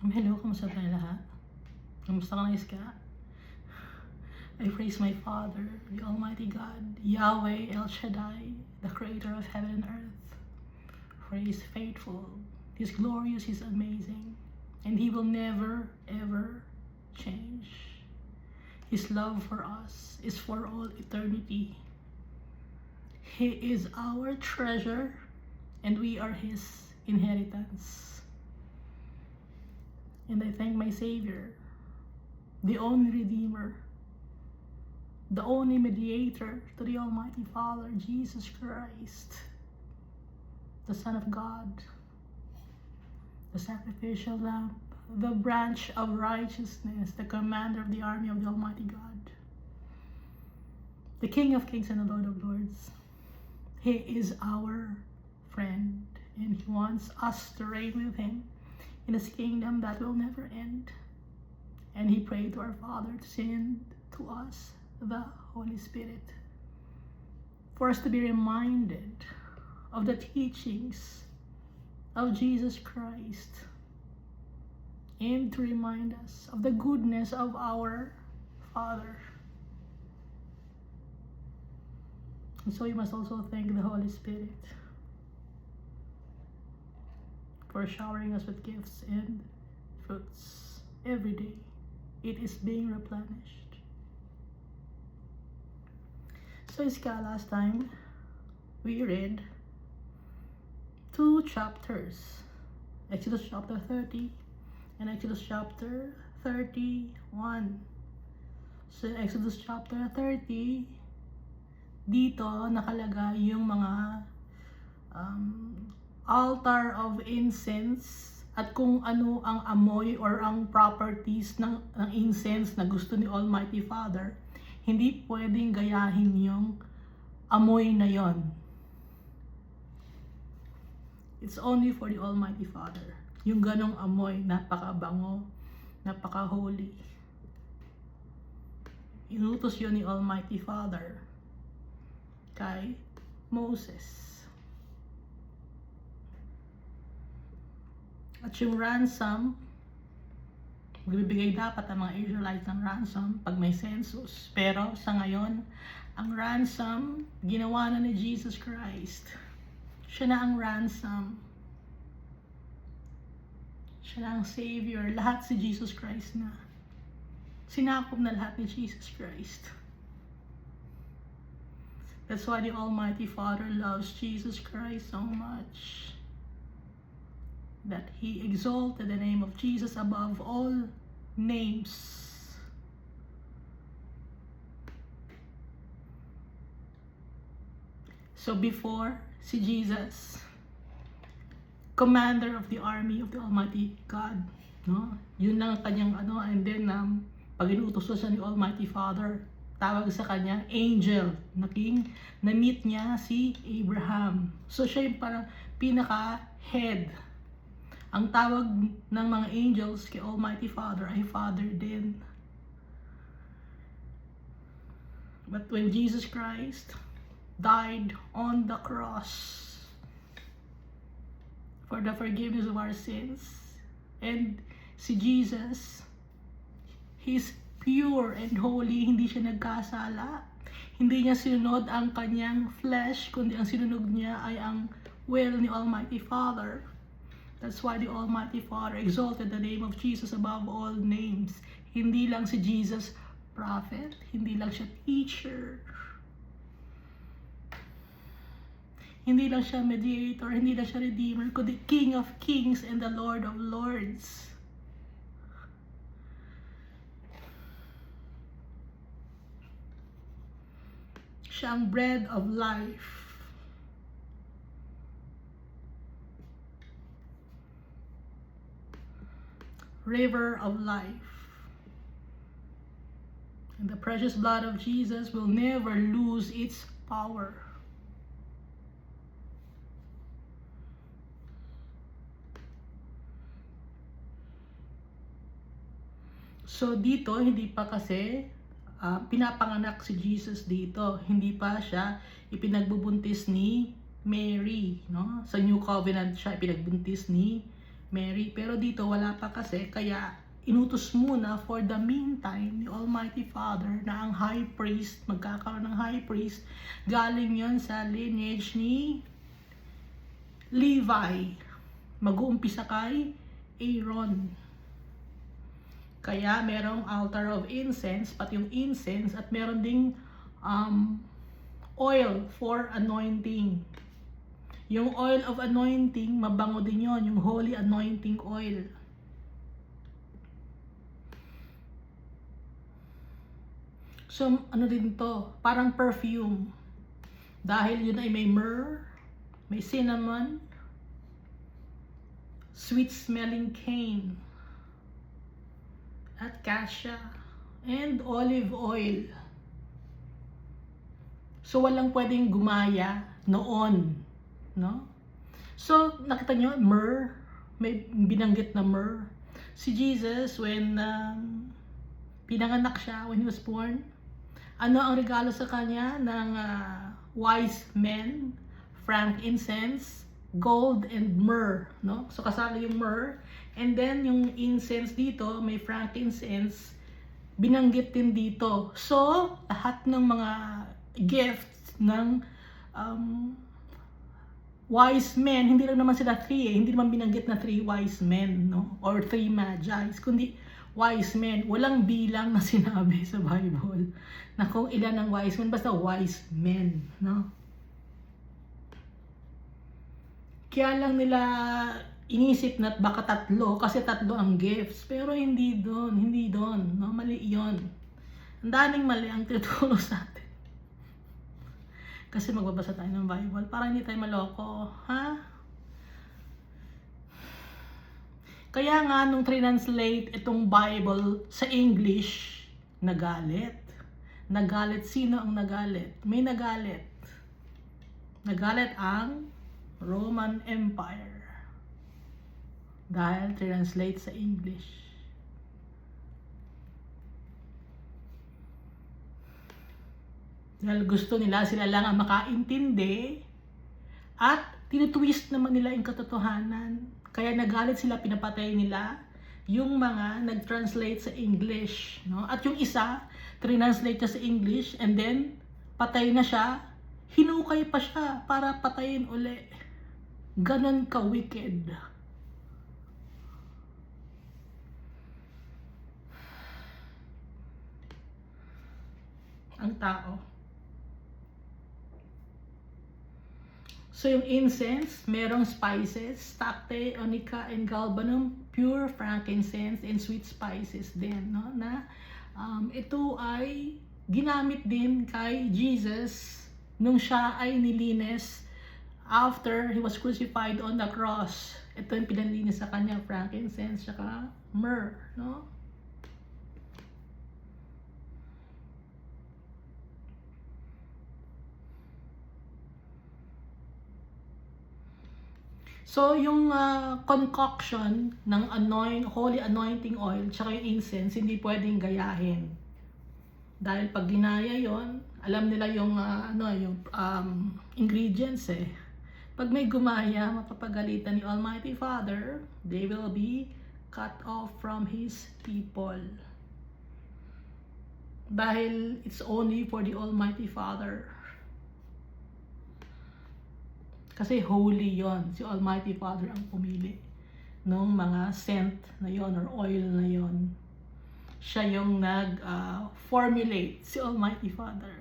Hello, kamusta tayo lahat? Kamusta ka na Iska? I praise my Father, the Almighty God, Yahweh El Shaddai, the Creator of heaven and earth. For He is faithful, He is glorious, He is amazing, and He will never, ever change. His love for us is for all eternity. He is our treasure, and we are His inheritance. And I thank my Savior, the only Redeemer, the only mediator to the Almighty Father, Jesus Christ, the Son of God, the sacrificial lamb, the branch of righteousness, the commander of the army of the Almighty God, the King of kings and the Lord of lords. He is our friend, and He wants us to reign with Him in His kingdom that will never end. And He prayed to our Father to send to us the Holy Spirit for us to be reminded of the teachings of Jesus Christ and to remind us of the goodness of our Father. And so we must also thank the Holy Spirit for showering us with gifts and fruits every day. It is being replenished. So Iska, last time we read 2 chapters, Exodus chapter 30 and Exodus chapter 31. So Exodus chapter 30, dito nakalagay yung mga altar of incense at kung ano ang amoy or ang properties ng incense na gusto ni Almighty Father. Hindi pwedeng gayahin yung amoy na yon. It's only for the Almighty Father. Yung ganong amoy, napakabango, napaka-holy. Inutos yun ni Almighty Father kay Moses. At yung ransom, magbibigay dapat ang mga Israelites ng ransom pag may census. Pero sa ngayon, ang ransom, ginawa na ni Jesus Christ. Siya na ang ransom. Siya na ang Savior. Lahat si Jesus Christ na. Sinakop na lahat ni Jesus Christ. That's why the Almighty Father loves Jesus Christ so much, that He exalted the name of Jesus above all names. So before si Jesus, commander of the army of the Almighty God, no? Yun lang kanyang and then pag inuutos siya ni Almighty Father, tawag sa kanya angel, na-meet niya si Abraham. So siya yung parang pinaka-head. Ang tawag ng mga angels kay Almighty Father ay Father din. But when Jesus Christ died on the cross for the forgiveness of our sins, and si Jesus, He's pure and holy, hindi siya nagkasala. Hindi niya sinunod ang kanyang flesh, kundi ang sinunod niya ay ang will ni Almighty Father. That's why the Almighty Father exalted the name of Jesus above all names. Hindi lang si Jesus prophet, hindi lang siya teacher, hindi lang siya mediator, hindi lang siya redeemer, kundi King of kings and the Lord of lords. Siya ang bread of life. River of life. And the precious blood of Jesus will never lose its power. So dito, hindi pa kasi pinapanganak si Jesus dito. Hindi pa siya ipinagbubuntis ni Mary, no? Sa New Covenant siya ipinagbuntis ni Mary. Pero dito wala pa kasi, kaya inutos muna for the meantime ni Almighty Father na ang high priest, magkakaroon ng high priest, galing yon sa lineage ni Levi. Mag-uumpisa kay Aaron. Kaya merong altar of incense, pati yung incense, at meron ding oil for anointing. Yung oil of anointing, mabango din yon, yung holy anointing oil. So, ano din to? Parang perfume. Dahil yun ay may myrrh, may cinnamon, sweet-smelling cane, at cassia, and olive oil. So, walang pwedeng gumaya noon, no? So, nakita nyo, myrrh, may binanggit na myrrh. Si Jesus, when pinanganak siya, when he was born, ano ang regalo sa kanya ng wise men? Frankincense, gold, and myrrh, no? So, kasama yung myrrh. And then, yung incense dito, may frankincense, binanggit din dito. So, lahat ng mga gifts ng wise men, hindi lang naman sila 3 hindi naman binanggit na 3 wise men, no? Or 3 magi, kundi wise men. Walang bilang na sinabi sa Bible na kung ilan ang wise men, basta wise men, no? Kaya lang nila inisip na baka 3 kasi 3 ang gifts, pero hindi doon, no? Mali 'yon. Ang daming mali ang tinuturo sa atin. Kasi magbabasa tayo ng Bible para hindi tayo maloko, ha? Kaya nga nung translate itong Bible sa English, nagalit. Nagalit, sino ang nagalit? May nagalit. Nagalit ang Roman Empire. Dahil translate sa English. Dahil gusto nila sila lang ang makaintindi at tinutwist naman nila yung katotohanan. Kaya nagalit sila, pinapatay nila yung mga nag-translate sa English, no? At yung isa, translate niya sa English and then patay na siya, hinukay pa siya para patayin uli. Ganon ka-wicked. Ang tao. So yung incense, merong spices, stacte, onycha, and galbanum, pure frankincense, and sweet spices din, no? Na ito ay ginamit din kay Jesus nung siya ay nilinis after he was crucified on the cross. Ito yung pinanlinis sa kanya, frankincense, saka myrrh, no? So, yung concoction ng holy anointing oil tsaka yung incense, hindi pwedeng gayahin. Dahil pag ginaya yon, alam nila yung, ingredients eh. Pag may gumaya, mapapagalitan ni Almighty Father, they will be cut off from His people. Dahil it's only for the Almighty Father. Kasi holy yon, si Almighty Father ang pumili ng mga scent na yon or oil na yon. Siya yung nag-formulate, si Almighty Father.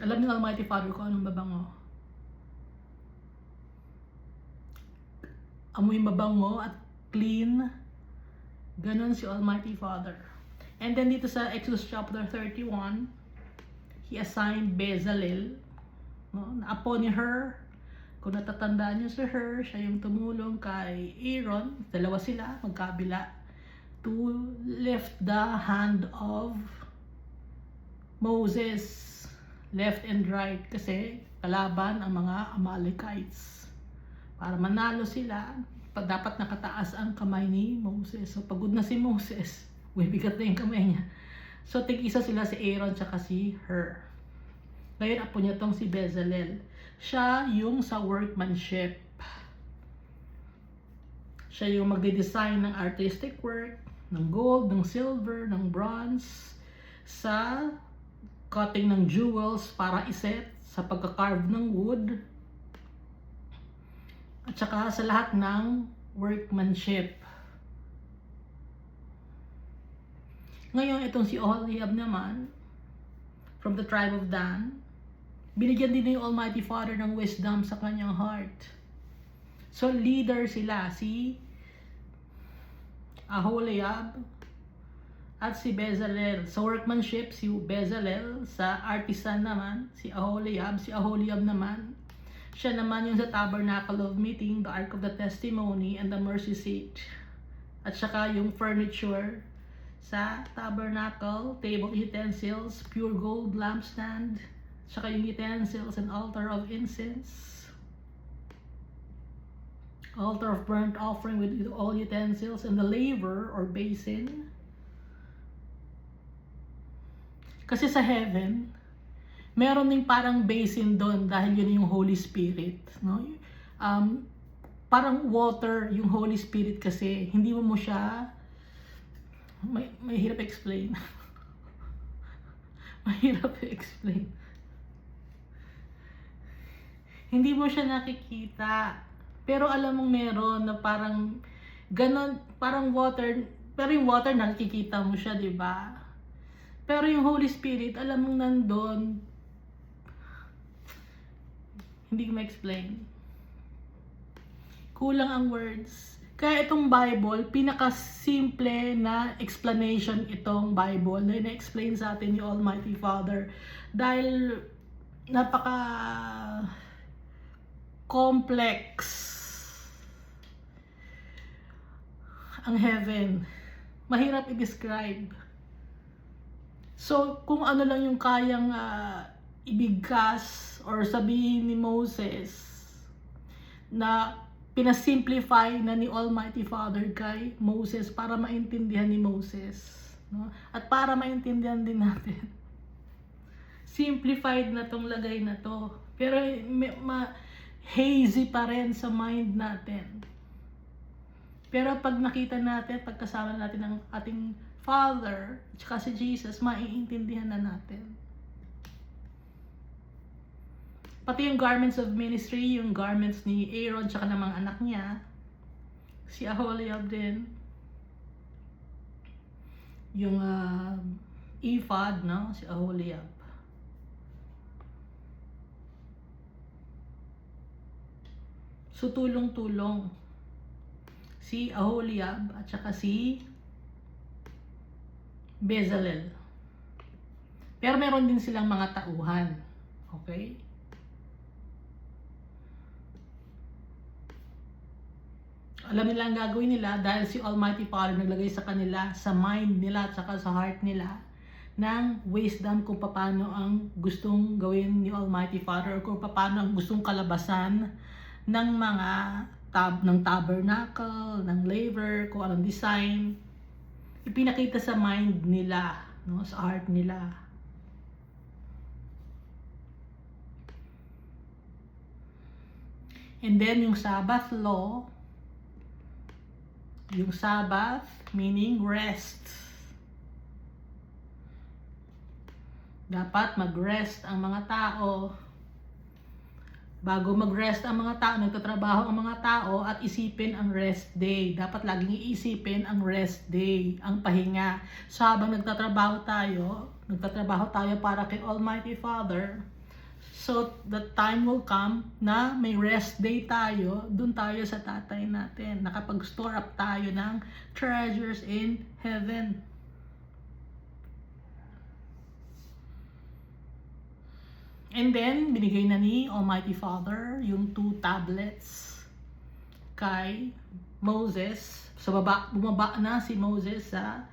Alam ni Almighty Father kung anong mabango. Amoy mabango at clean. Ganon si Almighty Father. And then dito sa Exodus chapter 31, He assigned Bezalel, no, na apo ni Hur. Kung natatandaan niyo si Hur, siya yung tumulong kay Aaron, dalawa sila, magkabila, to lift the hand of Moses, left and right, kasi kalaban ang mga Amalekites. Para manalo sila, dapat nakataas ang kamay ni Moses. So pagod na si Moses, bigat na yung kamay niya. So tig-isa sila, si Aaron tsaka si Hur. Ngayon apo niya tong si Bezalel. Siya yung sa workmanship. Siya yung magde-design ng artistic work, ng gold, ng silver, ng bronze, sa cutting ng jewels para iset, sa pagka-carve ng wood, at saka sa lahat ng workmanship. Ngayon, itong si Oholiab naman, from the tribe of Dan, binigyan din ng Almighty Father ng wisdom sa kanyang heart. So, leader sila, si Aholiab at si Bezalel. Sa workmanship, si Bezalel. Sa artisan naman, si Aholiab. Si Aholiab naman, siya naman yung sa Tabernacle of Meeting, the Ark of the Testimony, and the Mercy Seat. At saka yung furniture sa Tabernacle, table utensils, pure gold lampstand, saka yung utensils and altar of incense, altar of burnt offering with all utensils, and the laver or basin. Kasi sa heaven, meron ding parang basin doon dahil yun yung Holy Spirit, no? Parang water yung Holy Spirit kasi hindi mo siya may hirap explain. Mahirap explain. Hindi mo siya nakikita. Pero alam mong meron na parang ganon, parang water, pero yung water nakikita mo siya, 'di ba? Pero yung Holy Spirit, alam mong nandun. Hindi ko ma-explain. Kulang ang words. Kaya itong Bible, pinaka-simple na explanation itong Bible na ina-explain sa atin ni Almighty Father. Dahil napaka-complex ang heaven. Mahirap i-describe. So, kung ano lang yung kayang ibigkas or sabihin ni Moses na pinasimplify na ni Almighty Father kay Moses para maintindihan ni Moses, no? At para maintindihan din natin. Simplified na tong lagay na to. Pero hazy pa rin sa mind natin. Pero pag nakita natin, pagkasama natin ng ating Father, at saka si Jesus, maiintindihan na natin. Pati yung garments of ministry, yung garments ni Aaron tsaka ng mga anak niya, si Aholiab din, yung ephod, no? Si Aholiab. So tulong-tulong si Aholiab at saka si Bezalel. Pero meron din silang mga tauhan. Okay? Alam nila ang gagawin nila dahil si Almighty Father naglagay sa kanila, sa mind nila at saka sa heart nila ng wisdom kung paano ang gustong gawin ni Almighty Father, kung paano ang gustong kalabasan ng mga ng tabernacle, ng laver, kung anong design. Ipinakita sa mind nila, no, sa heart nila. And then yung Sabbath law, yung Sabbath, meaning rest. Dapat mag-rest ang mga tao. Bago mag-rest ang mga tao, nagtatrabaho ang mga tao at isipin ang rest day. Dapat laging iisipin ang rest day, ang pahinga. So habang nagtatrabaho tayo para kay Almighty Father, so the time will come na may rest day tayo, dun tayo sa tatay natin. Nakapag-store up tayo ng treasures in heaven. And then, binigay na ni Almighty Father yung 2 tablets kay Moses. So bumaba na si Moses sa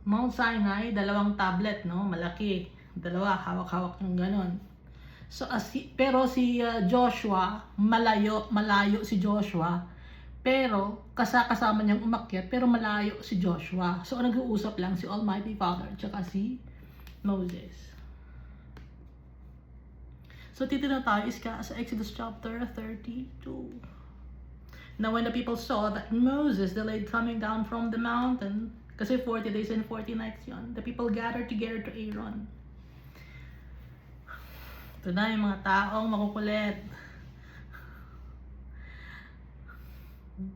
Mount Sinai, 2 tablet, no? Malaki. 2, hawak-hawak ng ganon. So, pero si Joshua, malayo si Joshua. Pero, kasama niyang umakyat, pero malayo si Joshua. So, nag-uusap lang si Almighty Father, tsaka si Moses. So, So titignan tayo sa Exodus chapter 32. Now when the people saw that Moses delayed coming down from the mountain, kasi 40 days and 40 nights yun, the people gathered together to Aaron. Ito na yung mga taong makukulit.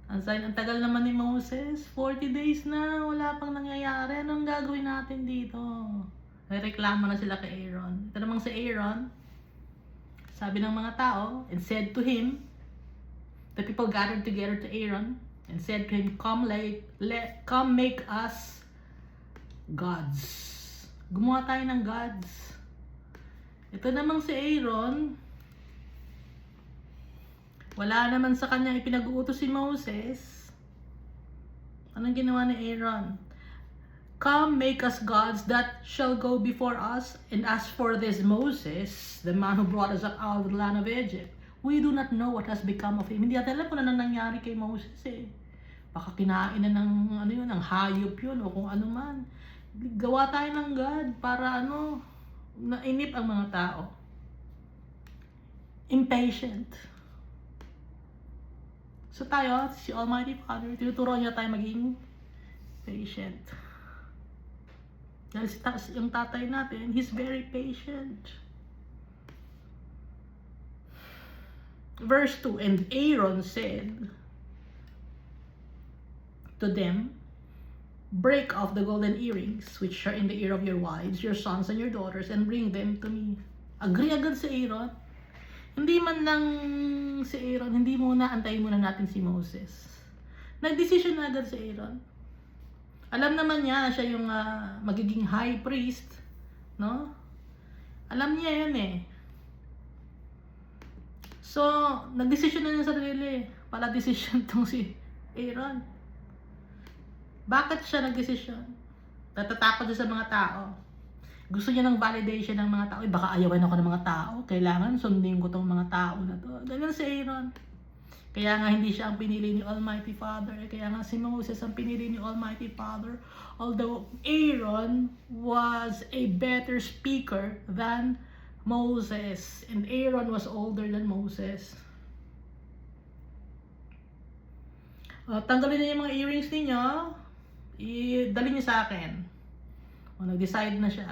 Ang tagal naman ni Moses, 40 days na, wala pang nangyayari. Anong gagawin natin dito? Reklamo na sila kay Aaron. Ito namang si Aaron, sabi ng mga tao, and said to him, the people gathered together to Aaron, and said to him, come make us gods. Gumawa tayo ng gods. Ito namang si Aaron, wala naman sa kanya ipinag-uutos si Moses. Anong ginawa ni Aaron? Come, make us gods that shall go before us. And as for this Moses, the man who brought us up out of the land of Egypt, we do not know what has become of him. Hindi natin alam kung ano nangyari kay Moses eh. Baka kinain na ng hayop yun o kung ano man. Gawa tayo ng God para nainip ang mga tao. Impatient. So tayo, si Almighty Father, tinuturo niya tayo maging patient. Dahil yung tatay natin, he's very patient. Verse 2, and Aaron said to them, break off the golden earrings which are in the ear of your wives, your sons and your daughters, and bring them to me. Agree agad si Aaron. Hindi man lang si Aaron, hindi muna, antayin muna natin si Moses. Nag-decision na agad si Aaron. Alam naman niya, siya yung magiging high priest, no? Alam niya yun eh. So, nag-decision na niya sa sarili. Pala decision tong si Aaron. Bakit siya nag-decision? Natatakot siya sa mga tao. Gusto niya ng validation ng mga tao. Baka ayawan ako ng mga tao. Kailangan sundin ko tong mga tao na to. Ganyan si Aaron. Kaya nga hindi siya ang pinili ni Almighty Father. Kaya nga si Moses ang pinili ni Almighty Father. Although Aaron was a better speaker than Moses. And Aaron was older than Moses. Tanggalin niyo yung mga earrings ninyo. Dali niyo sa akin. Nag-decide na siya.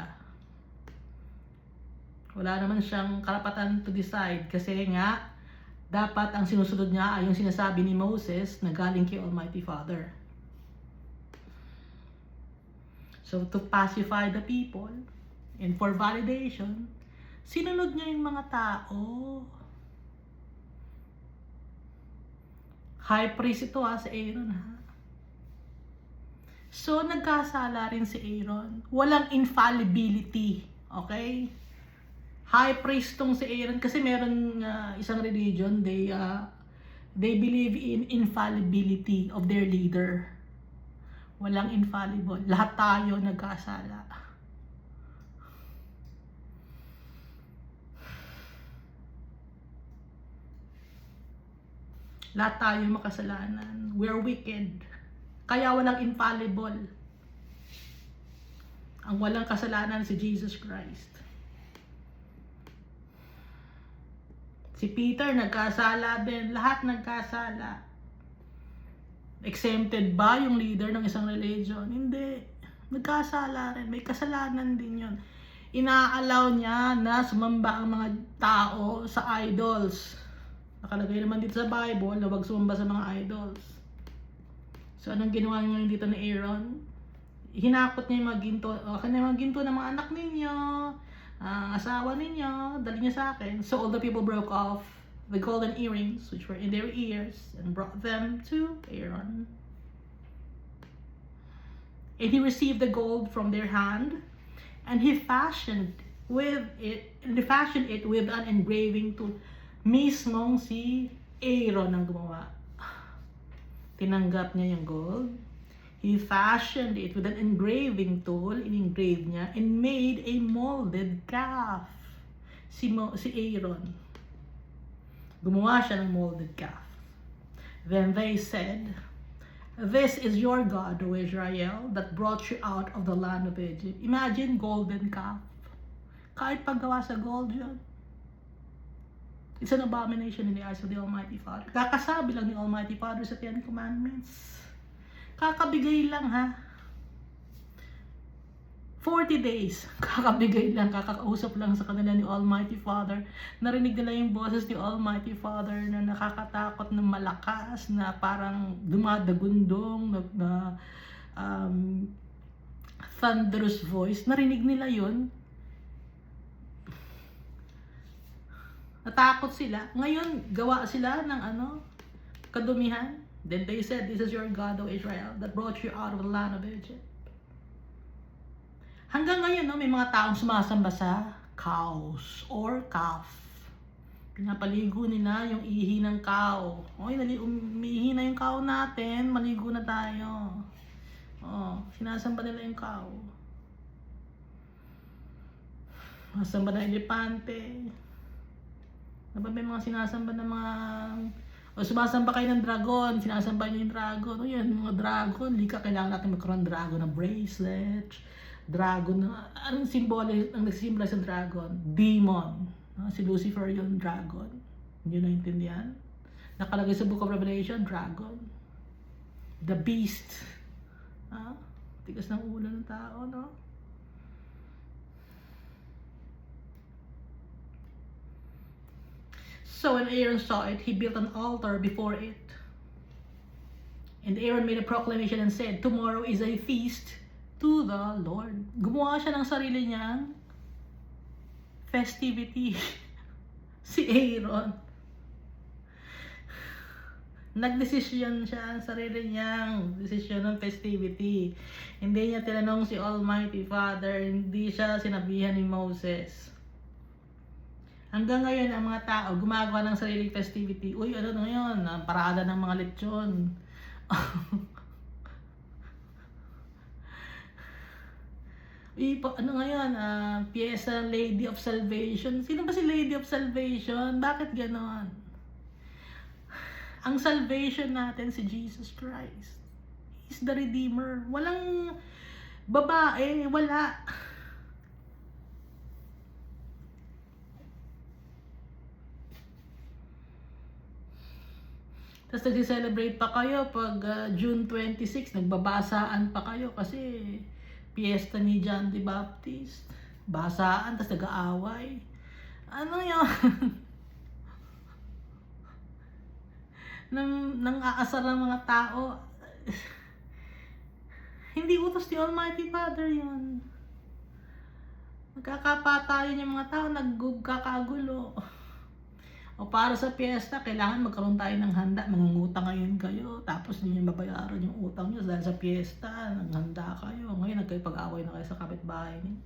Wala naman siyang karapatan to decide kasi nga dapat ang sinusunod niya ay yung sinasabi ni Moses na galing kay Almighty Father. So to pacify the people and for validation, sinunod niya yung mga tao. High priest ito si Aaron So nagkasala rin si Aaron. Walang infallibility. Okay? High priest tong si Aaron kasi meron isang religion, they believe in infallibility of their leader. Walang infallible. Lahat tayo nagkasala. Lahat tayo makasalanan. We're wicked. Kaya walang infallible. Ang walang kasalanan si Jesus Christ. Si Peter nagkasala din. Lahat nagkasala. Exempted ba yung leader ng isang religion? Hindi. Nagkasala rin. May kasalanan din yun. Ina-allow niya na sumamba ang mga tao sa idols. Nakalagay naman dito sa Bible na huwag sumamba sa mga idols. So anong ginawa niyo dito ni Aaron? Hinakot niya yung mga ginto. Kanya yung mga ginto ng mga anak ninyo. Asawa ninyo, dali niya sa akin. So all the people broke off the golden earrings which were in their ears and brought them to Aaron. And he received the gold from their hand, and he fashioned it with an engraving tool. Mismong si Aaron ang gumawa. Tinanggap niya yung gold. He fashioned it with an engraving tool, in-engrave niya, and made a molded calf. Si Aaron. Gumawa siya ng molded calf. Then they said, "This is your God, O Israel, that brought you out of the land of Egypt." Imagine, golden calf. Kahit paggawa sa gold yun. It's an abomination in the eyes of the Almighty Father. Kakasabi lang ni Almighty Father sa Ten Commandments. Kakabigay lang ha. 40 days, kakabigay lang, kakakausap lang sa kanila ni Almighty Father. Narinig nila yung boses ni Almighty Father na nakakatakot, na malakas, na parang dumadagundong, thunderous voice. Narinig nila yun. Natakot sila. Ngayon, gawa sila ng kadumihan. Then they said, "This is your God, O Israel, that brought you out of the land of Egypt." Hanggang ngayon, may mga taong sumasamba sa cows or calf. Pinapaligo nila yung ihi ng cow. Umiihi na yung cow natin, maligo na tayo. Sinasamba nila yung cow. Masamba na elepante. May mga sinasamba ng mga... sumasamba kayo ng dragon, sinasamba niyo yung dragon. Yan, yung mga dragon, hindi ka kailangan natin magkaroon ng dragon na bracelet. Dragon, anong simbolo ang nagsimbolo sa dragon? Demon. Si Lucifer yung dragon. Hindi nyo naintindihan? Nakalagay sa Book of Revelation, dragon. The beast. Tigas ng ulo ng tao, no? So when Aaron saw it, he built an altar before it. And Aaron made a proclamation and said, "Tomorrow is a feast to the Lord." Gumawa siya ng sarili niyang festivity. Si Aaron. Nagdesisyon siya ang sarili niyang desisyon ng festivity. Hindi niya tinanong si Almighty Father, hindi siya sinabihan ni Moses. Hanggang ngayon, ang mga tao gumagawa ng sariling festivity. Uy, ano na yun? Parada ng mga lechon. Ngayon, piyesa Lady of Salvation. Sino ba si Lady of Salvation? Bakit ganon? Ang salvation natin si Jesus Christ. He's the Redeemer. Walang babae, wala. Tapos nag-celebrate pa kayo pag June 26, nagbabasaan pa kayo kasi piyesta ni John the Baptist. Basaan, tapos nag-aaway. Ano yun? nang aasar ng mga tao. Hindi utos ni Almighty Father yun. Nagkakapatayan yung mga tao, nagkakagulo. O para sa piyesta, kailangan magkaroon tayo ng handa. Mangungutang ngayon kayo, tapos hindi nyo babayaran yung utang nyo dahil sa piyesta, naghanda kayo. Ngayon nagkipag-away na kayo sa kapitbahay niyo.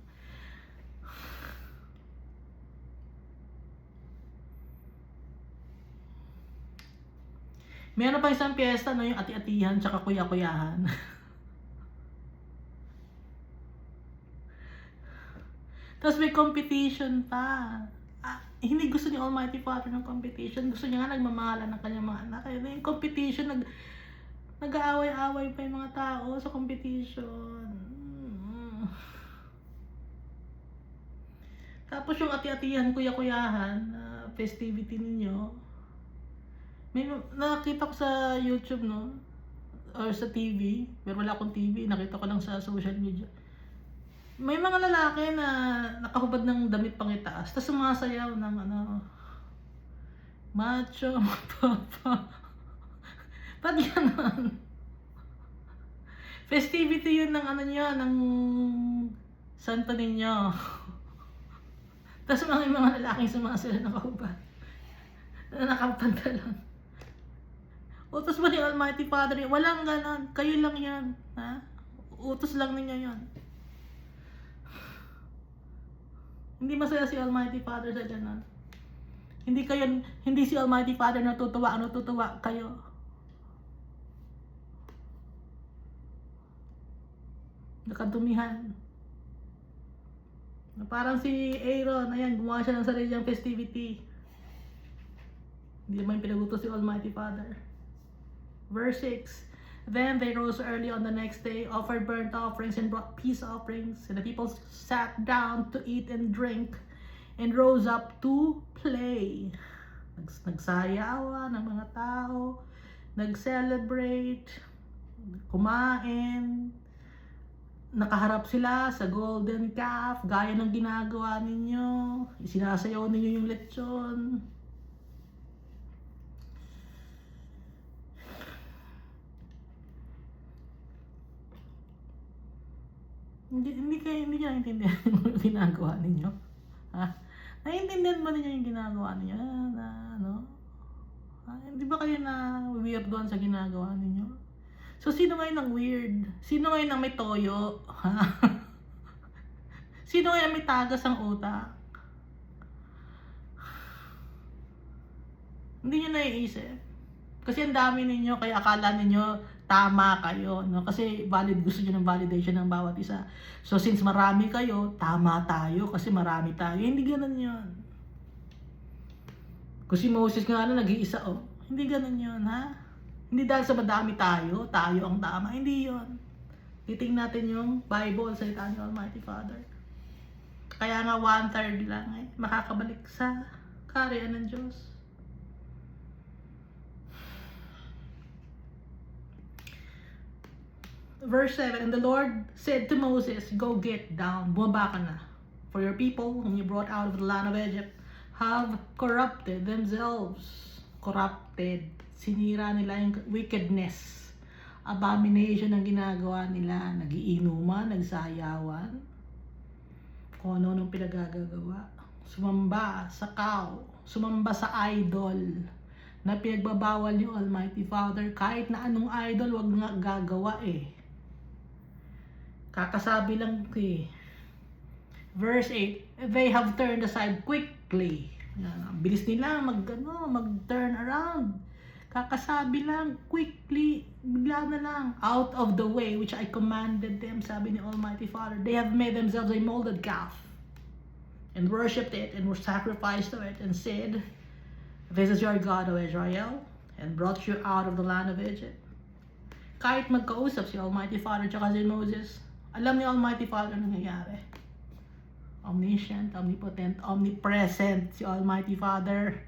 Meron pa isang piyesta, yung ati-atihan tsaka kuya-kuyahan. Tapos may competition pa. Hindi gusto ni Almighty Father ng competition. Gusto niya nga nagmamahalan ng kanyang mga anak. Kaya yung competition, nag-aaway-away pa yung mga tao sa competition. Tapos yung ati-atihan, kuya-kuyahan, festivity ninyo, may nakita ko sa YouTube, no? Or sa TV. Pero wala akong TV. Nakita ko lang sa social media. May mga lalaki na nakahubad ng damit pang itaas. Tapos sumasayaw ng macho, papa. Ba't ganon? Festivity yun ng nyo, ng santo ninyo. Tapos mga lalaking sumasayaw nakahubad. Na nakapantalon. Utos ba ni Almighty Father? Walang ganon. Kayo lang yan. Ha? Utos lang ninyo yan. Hindi masaya si Almighty Father sa ganon. Hindi si Almighty Father natutuwa. Natutuwa kayo. Nakadumihan. Parang si Aaron, ayan, gumawa siya ng sarili niyang festivity. Hindi naman pinagutos si Almighty Father. Verse 6. Then they rose early on the next day, offered burnt offerings and brought peace offerings. And the people sat down to eat and drink and rose up to play. Nagsayawa ng mga tao, nag-celebrate, kumain, nakaharap sila sa golden calf, gaya ng ginagawa ninyo, isinasayaw ninyo yung lechon. Hindi niyo naintindihan yung ginagawa ninyo? Ha? Naiintindihan ba ninyo yung ginagawa ninyo? Na, ano? Hindi ba kayo na weird doon sa ginagawa ninyo? So, sino ngayon ang weird? Sino ngayon ang may toyo? Ha? Sino ngayon ang may tagas ang utak? Hindi nyo naiisip. Kasi ang dami ninyo, kaya akala ninyo tama kayo, no? Kasi gusto nyo ng validation ng bawat isa. So since marami kayo, tama tayo kasi marami tayo. Hindi ganun yun. Kasi Moses nga nag-iisa, oh. Hindi ganun yun, ha? Hindi dahil sa madami tayo ang tama. Hindi yun. Titingnan natin yung Bible, salita ni Almighty Father. Kaya nga 1/3 lang makakabalik sa kaharian ng Diyos. Verse 7, and the Lord said to Moses, go get down, bumaba ka na. For your people, whom you brought out of the land of Egypt, have corrupted themselves. Corrupted. Sinira nila yung wickedness. Abomination ang ginagawa nila. Nagiinuman, nagsayawan. Kung ano-anong pinagagagawa. Sumamba sa cow. Sumamba sa idol. Na pinagbabawal ni Almighty Father. Kahit na anong idol, wag nga gagawa Kakasabi lang Verse 8, they have turned aside quickly. Bilis nila mag-turn around. Kakasabi lang, quickly, bigla na lang. Out of the way which I commanded them, sabi ni Almighty Father. They have made themselves a molded calf and worshipped it and were sacrificed to it and said, this is your God, O Israel, and brought you out of the land of Egypt. Kahit magkausap si Almighty Father tsaka si Moses, alam ni Almighty Father ano nangyayari. Omniscient, omnipotent, omnipresent si Almighty Father.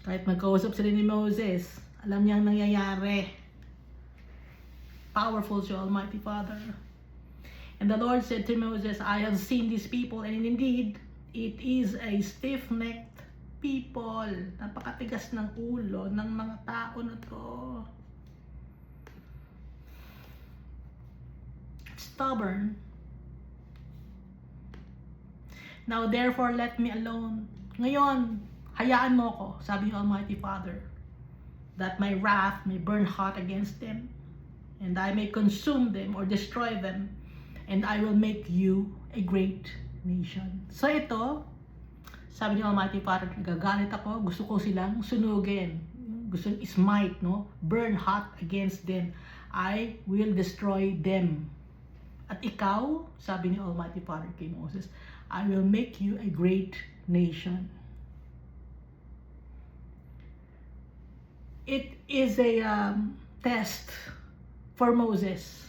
Kahit magkausap sila ni Moses, alam niya ang nangyayari. Powerful si Almighty Father. And the Lord said to Moses, I have seen these people, and indeed, it is a stiff-necked people. Napakatigas ng ulo ng mga tao na to. Stubborn. Now therefore let me alone. Ngayon, hayaan mo ko, sabi ni Almighty Father, that my wrath may burn hot against them, and I may consume them or destroy them, and I will make you a great nation. So ito, sabi ni Almighty Father, gagalit ako, gusto ko silang sunugin. Gusto smite, no? Burn hot against them. I will destroy them. At ikaw, sabi ni Almighty Father kay Moses, I will make you a great nation. It is a test for Moses.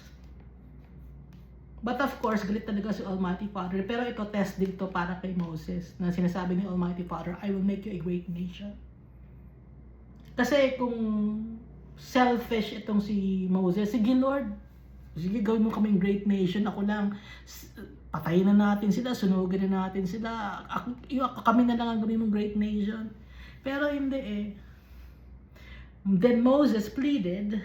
But of course, galit talaga si Almighty Father. Pero ito, test din to para kay Moses. Na sinasabi ni Almighty Father, I will make you a great nation. Kasi kung selfish itong si Moses, sige Lord, sige gawin mo kaming great nation. Ako lang, patayin na natin sila, sunugin na natin sila. Kami na lang ang gawin mong great nation. Pero hindi Then Moses pleaded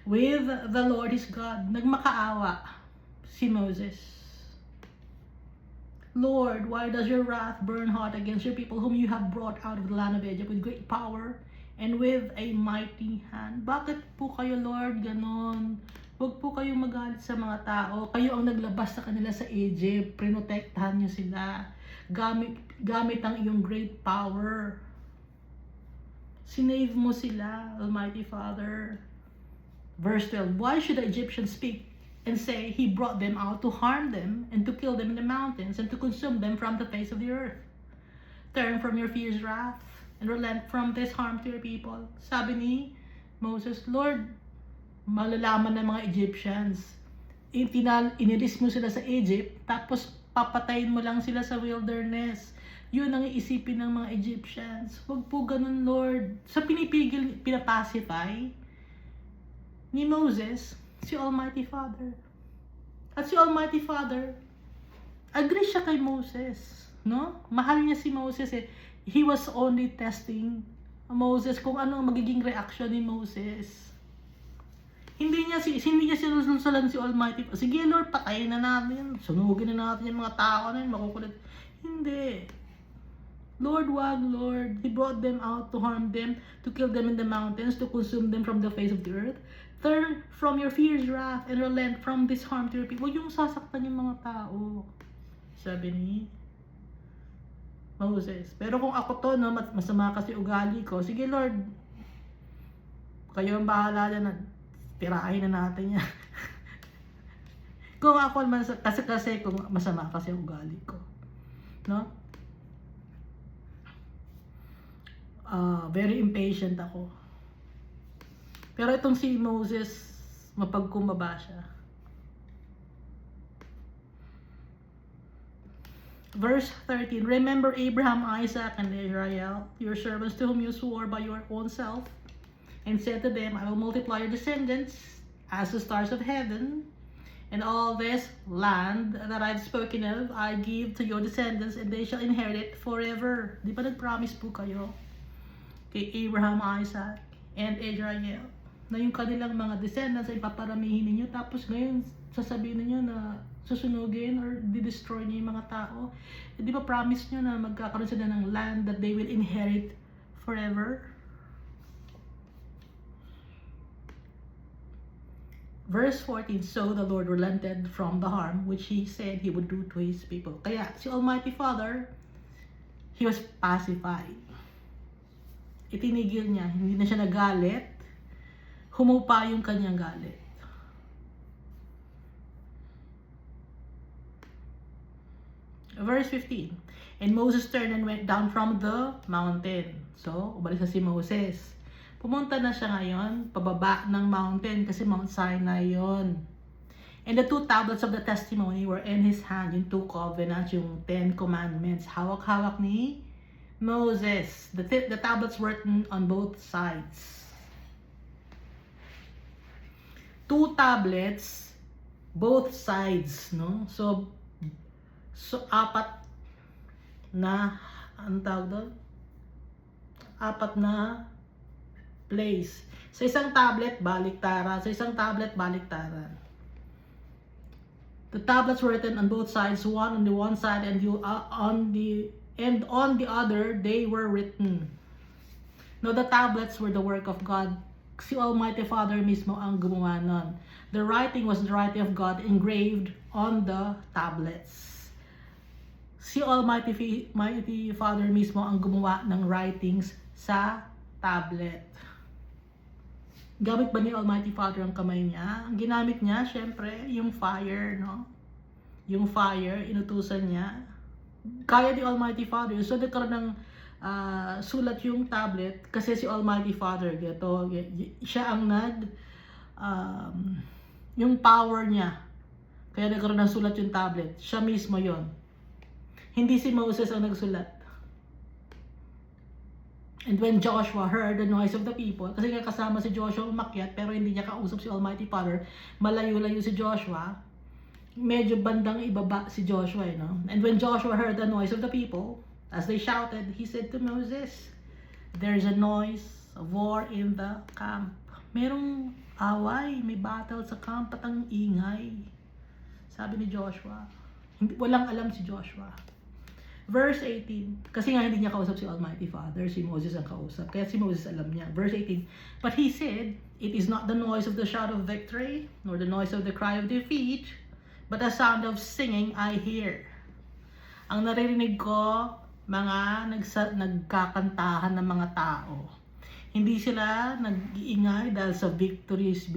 with the Lord his God. Nagmakaawa si Moses. Lord, why does your wrath burn hot against your people whom you have brought out of the land of Egypt with great power and with a mighty hand? Bakit po kayo, Lord, ganon? Huwag po kayong magalit sa mga tao. Kayo ang naglabas sa kanila sa Egypt. Prinotektahan niyo sila. Gamit ang iyong great power. Sinave mo sila, Almighty Father. Verse 12, why should the Egyptians speak and say, he brought them out to harm them and to kill them in the mountains and to consume them from the face of the earth? Turn from your fierce wrath and relent from this harm to your people. Sabi ni Moses, Lord, malalaman ng mga Egyptians inilis mo sila sa Egypt, tapos papatayin mo lang sila sa wilderness. Yun ang iisipin ng mga Egyptians. Huwag po ganun, Lord. Sa pinapacify ni Moses, si Almighty Father. At si Almighty Father, agree siya kay Moses. No? Mahal niya si Moses eh. He was only testing Moses kung ano ang magiging reaction ni Moses. Hindi niya sinusunod si Almighty. Sige Lord, patayin na natin. Sunugin na natin yung mga tao na yun, makukulit. Hindi. Lord, wag, Lord. He brought them out to harm them, to kill them in the mountains, to consume them from the face of the earth. Turn from your fierce wrath and relent from this harm to your people. Huwag yung sasaktan yung mga tao. Sabi ni Moses. Pero kung ako to, no, masama kasi ugali ko, sige Lord, kayo ang bahala dyan. Tirahin na natin yan. Kung ako, kasi kung masama kasi ang ugali ko. No? Very impatient ako. Pero itong si Moses, mapagkumbaba siya. Verse 13, remember Abraham, Isaac, and Israel, your servants to whom you swore by your own self, and said to them, I will multiply your descendants as the stars of heaven, and all this land that I've spoken of, I give to your descendants, and they shall inherit it forever. Di ba nag-promise po kayo kay Abraham, Isaac, and Israel, na yung kanilang mga descendants ay paparamihin ninyo, tapos ngayon sasabihin ninyo na susunugin or di-destroy niyo yung mga tao. Di ba promise nyo na magkakaroon sila ng land that they will inherit forever? Verse 14, so the Lord relented from the harm which He said He would do to His people. Kaya si Almighty Father, He was pacified. Itinigil niya, hindi na siya nagalit, humupa yung kanyang galit. Verse 15, and Moses turned and went down from the mountain. So, umalis na si Moses. Pumunta na siya ngayon, pababa ng mountain, kasi Mount Sinai yun. And the 2 tablets of the testimony were in his hand, yung 2 covenants, yung 10 commandments. Hawak-hawak ni Moses. The tablets were written on both sides. 2 tablets, both sides, no? So 4 na, ang tawag doon? 4 na place. Sa isang tablet, baliktaran. Sa isang tablet, baliktaran. The tablets were written on both sides, one on the one side and on the other, they were written. No, the tablets were the work of God. Si Almighty Father mismo ang gumawa nun. The writing was the writing of God engraved on the tablets. Si Almighty Father mismo ang gumawa ng writings sa tablet. Gamit ba ni Almighty Father ang kamay niya? Ang ginamit niya, syempre, yung fire, no? Yung fire, inutusan niya. Kaya ni Almighty Father. So, nagkaroon ng sulat yung tablet kasi si Almighty Father, gato, siya ang yung power niya. Kaya nagkaroon ng sulat yung tablet. Siya mismo yon. Hindi si Moses ang nagsulat. And when Joshua heard the noise of the people, kasi nga kasama si Joshua umakyat, pero hindi niya kausap si Almighty Father, malayo-layo si Joshua, medyo bandang ibaba si Joshua, no? And when Joshua heard the noise of the people, as they shouted, he said to Moses, there's a noise of war in the camp. Merong away, may battle sa camp at ang ingay. Sabi ni Joshua. Walang alam si Joshua. Verse 18, kasi nga hindi niya kausap si Almighty Father, si Moses ang kausap, kaya si Moses alam niya. Verse 18, but he said, it is not the noise of the shout of victory, nor the noise of the cry of defeat, but a sound of singing I hear. Ang naririnig ko, mga nagkakantahan ng mga tao. Hindi sila nag-iingay dahil sa victorious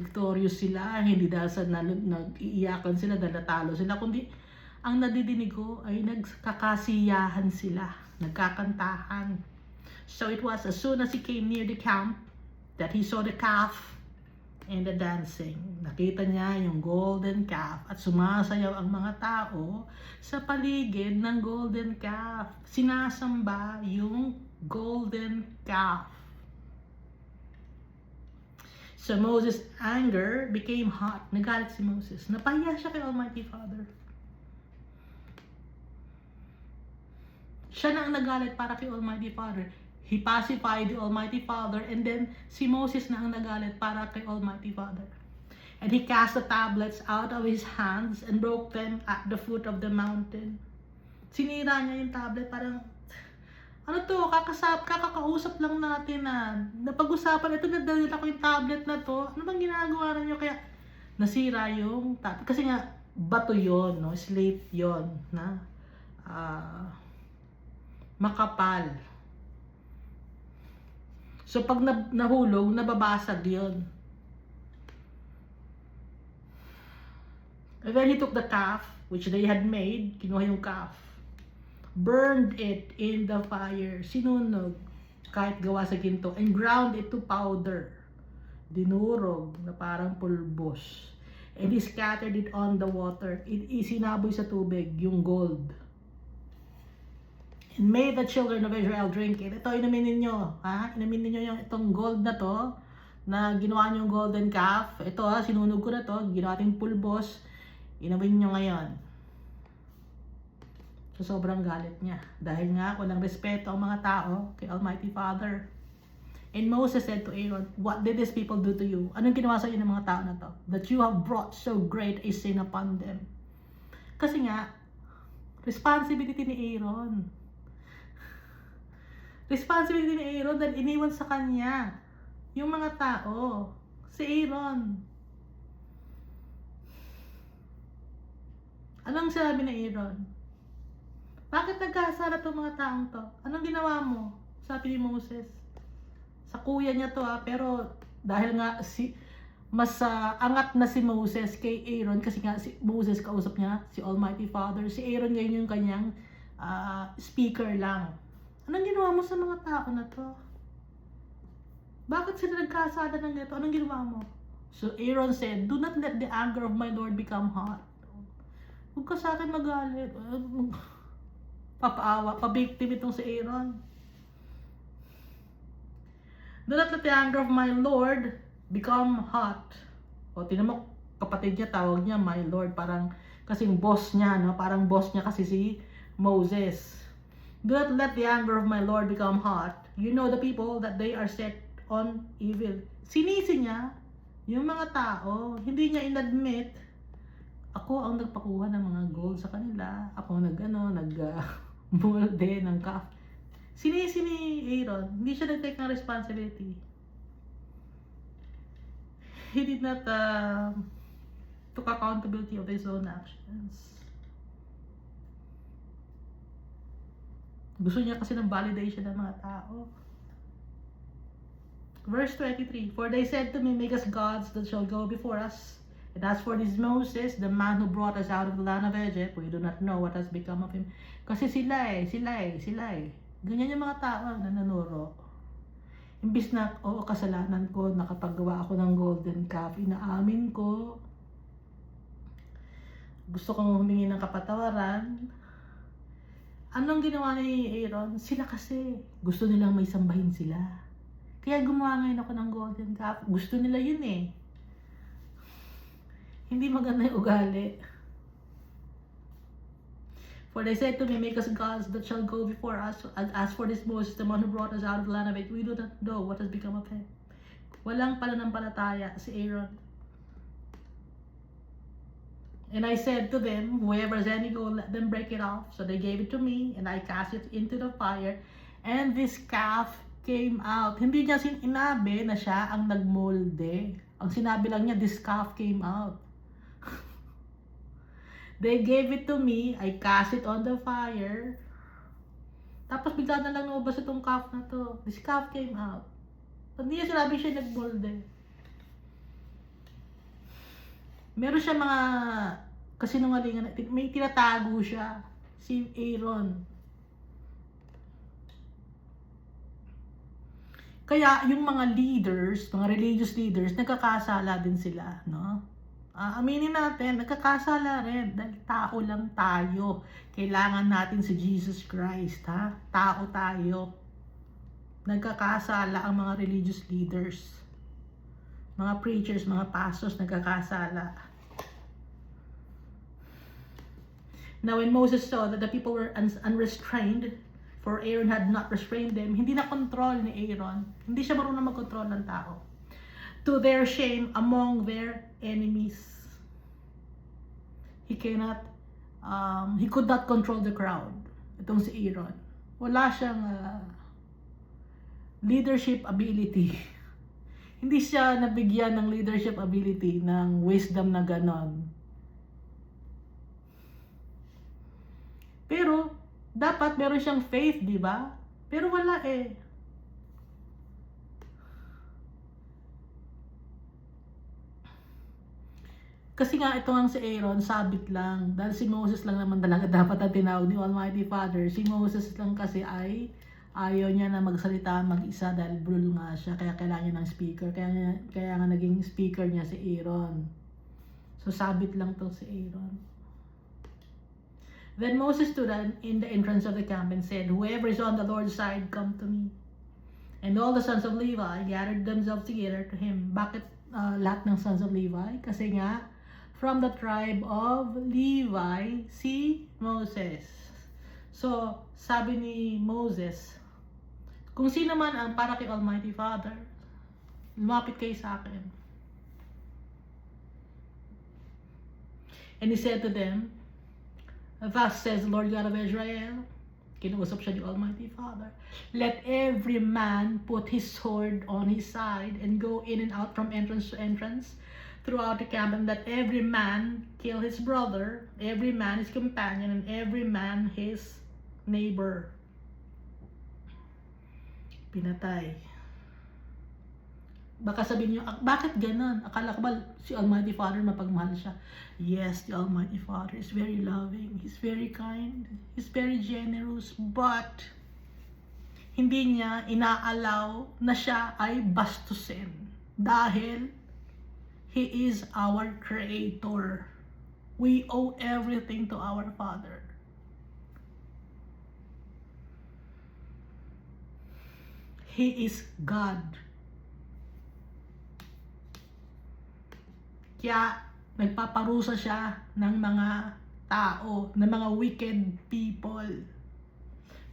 sila, hindi dahil sa nag-iiyakan sila dahil natalo sila, kundi ang nadidinig ko ay nagkakasiyahan sila, nagkakantahan. So it was as soon as he came near the camp that he saw the calf and the dancing. Nakita niya yung golden calf at sumasayaw ang mga tao sa paligid ng golden calf. Sinasamba yung golden calf. So Moses' anger became hot. Nagalit si Moses. Napahiya siya kay Almighty Father. Siya na ang nagalit para kay Almighty Father. He pacified the Almighty Father, and then si Moses na ang nagalit para kay Almighty Father. And he cast the tablets out of his hands and broke them at the foot of the mountain. Sinira niya yung tablet, parang, ano to, kakakausap lang natin na napag-usapan, ito nadalila ko yung tablet na to, ano bang ginagawa niyo? Kaya nasira yung tablet. Kasi nga, bato yon, no? Slate yon na makapal. So pag nahulog, nababasag yon. And then he took the calf, which they had made, kinuha yung calf, burned it in the fire, sinunog, kahit gawa sa ginto, and ground it to powder, dinurog na parang pulbos, and he scattered it on the water, isinaboy sa tubig, yung gold, and made the children of Israel drink it. Ito, inamin ninyo, ha? Inamin ninyo yung itong gold na to, na ginawa nyo yung golden calf. Ito, ha, sinunog ko na to, ginawa natin pulbos, inamin nyo ngayon. So, sobrang galit niya. Dahil nga, walang respeto ang mga tao kay Almighty Father. And Moses said to Aaron, "What did these people do to you?" Anong ginawa sa iyo ng mga tao na to? That you have brought so great a sin upon them. Kasi nga, responsibility ni Aaron. Responsibility ni Aaron dahil iniwan sa kanya yung mga tao. Si Aaron. Anong sabi ni Aaron? Bakit nagkasala itong mga taong to? Anong ginawa mo? Sabi ni Moses. Sa kuya niya to, pero dahil nga mas angat na si Moses kay Aaron, kasi nga si Moses kausap niya si Almighty Father. Si Aaron ngayon yung kanyang speaker lang. Anong ginawa mo sa mga tao na to? Bakit sila nagkasala ng ito? Anong ginawa mo? So Aaron said, "Do not let the anger of my Lord become hot." Huwag ka sa akin magalit. Papaawa, pabiktim itong si Aaron. "Do not let the anger of my Lord become hot." O, tinan mo, kapatid niya, tawag niya my Lord. Parang, kasing boss niya, no? Parang boss niya kasi si Moses. "Do not let the anger of my Lord become hot. You know the people that they are set on evil." Sinisi niya yung mga tao. Hindi niya inadmit, ako ang nagpakuha ng mga gold sa kanila. Ako nag-molde ng calf. Sinisi ni Aaron. Hindi siya nag-take ng responsibility. He did not took accountability of his own actions. Gusto niya kasi ng validation ng mga tao. Verse 23, "For they said to me, make us gods that shall go before us. And as for this Moses, the man who brought us out of the land of Egypt, we do not know what has become of him." Kasi sila eh. Ganyan yung mga tao na nanuro. Imbis na, kasalanan ko, nakapagawa ako ng golden calf, inaamin ko, gusto kong humingi ng kapatawaran. Anong ginawa ni Aaron? Sila kasi, gusto nilang may sambahin sila. Kaya gumawa ngayon ako ng golden calf. Gusto nila yun eh. Hindi maganda yung ugali. "For they said to me, make us gods that shall go before us. And as for this Moses, the one who brought us out of the land of Egypt, we do not know what has become of him." Walang pananampalataya si Aaron. "And I said to them, whoever has any gold, let them break it off. So they gave it to me, and I cast it into the fire, and this calf came out." Hindi niya sinabi na siya ang nagmolde. Ang sinabi lang niya, this calf came out. "They gave it to me, I cast it on the fire." Tapos bigla na lang lumabas itong calf na to. This calf came out. Hindi niya sinabi siya nagmolde. Meron siya mga kasinungalingan. May tinatago siya. Si Aaron. Kaya yung mga leaders, mga religious leaders, nagkakasala din sila, no? Aminin natin, nagkakasala rin dahil tao lang tayo. Kailangan natin si Jesus Christ, ha? Tao tayo. Nagkakasala ang mga religious leaders. Mga preachers, mga pastors, nagkakasala. Now when Moses saw that the people were unrestrained, for Aaron had not restrained them, hindi na control ni Aaron. Hindi siya marunong mag-control ng tao. To their shame among their enemies. He could not control the crowd. Itong si Aaron. Wala siyang leadership ability. Hindi siya nabigyan ng leadership ability, ng wisdom na ganon. Pero, dapat meron siyang faith, di ba? Pero wala eh. Kasi nga ito ang si Aaron, sabit lang. Dahil si Moses lang naman talaga dapat ang tinawag ni Almighty Father. Si Moses lang kasi ay ayaw niya na magsalita mag-isa dahil brul nga siya. Kaya kailangan niya ng speaker. Kaya nga naging speaker niya si Aaron. So sabit lang to si Aaron. Then Moses stood in the entrance of the camp and said, "Whoever is on the Lord's side, come to me." And all the sons of Levi gathered themselves together to him. Bakit lahat ng sons of Levi? Kasi nga, from the tribe of Levi, si Moses. So, sabi ni Moses, kung sino man ang para kay Almighty Father, lumapit kayo sa akin. And he said to them, "Thus says the Lord God of Israel," kinausap siya ni Almighty Father, "Let every man put his sword on his side and go in and out from entrance to entrance throughout the camp, and let every man kill his brother, every man his companion, and every man his neighbor." Pinatay. Baka sabihin niyo, bakit ganon? Akala ko ba si Almighty Father mapagmahal siya? Yes, the Almighty Father is very loving, He's very kind, He's very generous, but hindi niya inaalaw na siya ay bastusin dahil He is our Creator. We owe everything to our Father. He is God. Kaya nagpaparusa siya ng mga tao, ng mga wicked people.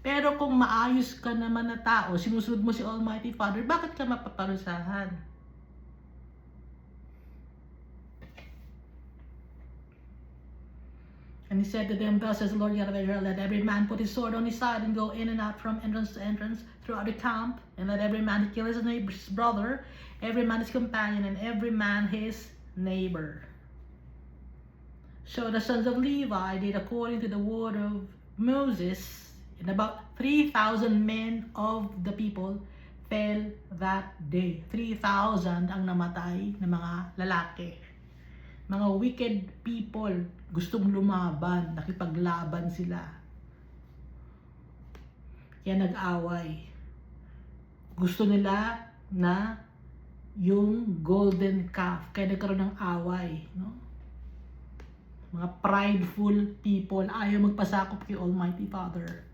Pero kung maayos ka naman na tao, sinusunod mo si Almighty Father, bakit ka mapaparusahan? And he said to them, "Thus says the Lord God of Israel, let every man put his sword on his side and go in and out from entrance to entrance throughout the camp, and let every man kill his neighbor's brother, every man his companion, and every man his neighbor." So the sons of Levi did according to the word of Moses, and about 3,000 men of the people fell that day. 3,000 ang namatay na mga lalaki. Mga wicked people, gustong lumaban, nakipaglaban sila. Kaya nag-away. Gusto nila na yung golden calf, kaya nagkaroon ng away, no? Mga prideful people, ayaw magpasakop kay Almighty Father.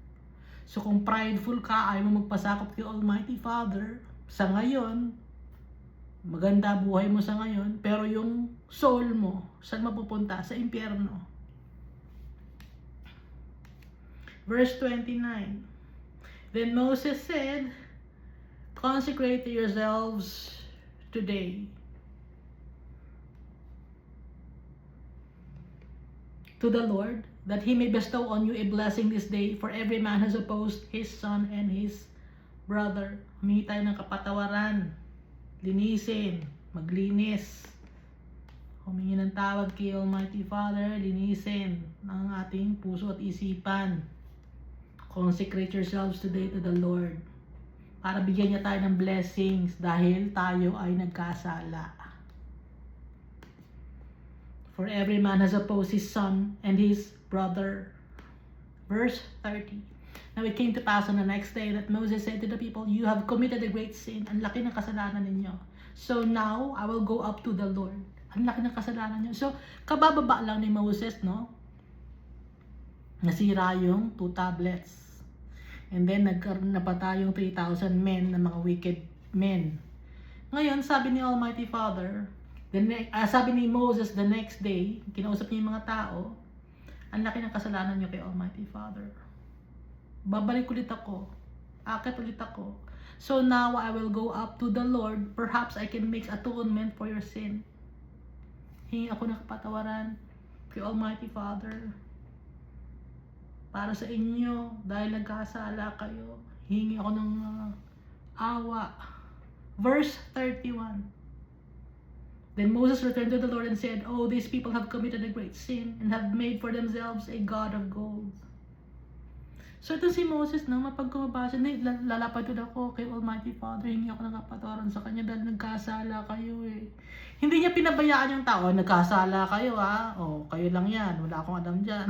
So kung prideful ka, ayaw mo magpasakop kay Almighty Father, sa ngayon, maganda buhay mo sa ngayon, pero yung soul mo, saan mapupunta? Sa impyerno. Verse 29. Then Moses said, "Consecrate yourselves today to the Lord, that He may bestow on you a blessing this day, for every man has opposed his son and his brother." Humingi tayo ng kapatawaran. Linisin. Maglinis. Humingi ng tawad kay Almighty Father. Linisin ang ating puso at isipan. Consecrate yourselves today to the Lord, para bigyan niya tayo ng blessings dahil tayo ay nagkasala. For every man has opposed his son and his brother. Verse 30. Now it came to pass on the next day that Moses said to the people, "You have committed a great sin. Ang laki ng kasalanan ninyo. So now, I will go up to the Lord." Ang laki ng kasalanan niyo. So, kabababa lang ni Moses, no? Nasira yung 2 tablets. And then, nagkaroon na pa tayong 3,000 men na mga wicked men. Ngayon, sabi ni Almighty Father, sabi ni Moses the next day, kinausap niya yung mga tao, ang laki ng kasalanan niyo kay Almighty Father. Babalik ulit ako. Akit ulit ako. So now, I will go up to the Lord. Perhaps I can make atonement for your sin. Hingi ako ng kapatawaran kay Almighty Father. Para sa inyo, dahil nagkasala kayo, hingi ako ng awa. Verse 31. Then Moses returned to the Lord and said, "Oh, these people have committed a great sin and have made for themselves a god of gold." So ito si Moses, nang mapagkumabasa, lalapad ako kay Almighty Father, hingi ako ng kapatawaran sa kanya dahil nagkasala kayo eh. Hindi niya pinabayaan yung tao, nagkasala kayo ha, o kayo lang yan, wala akong alam dyan.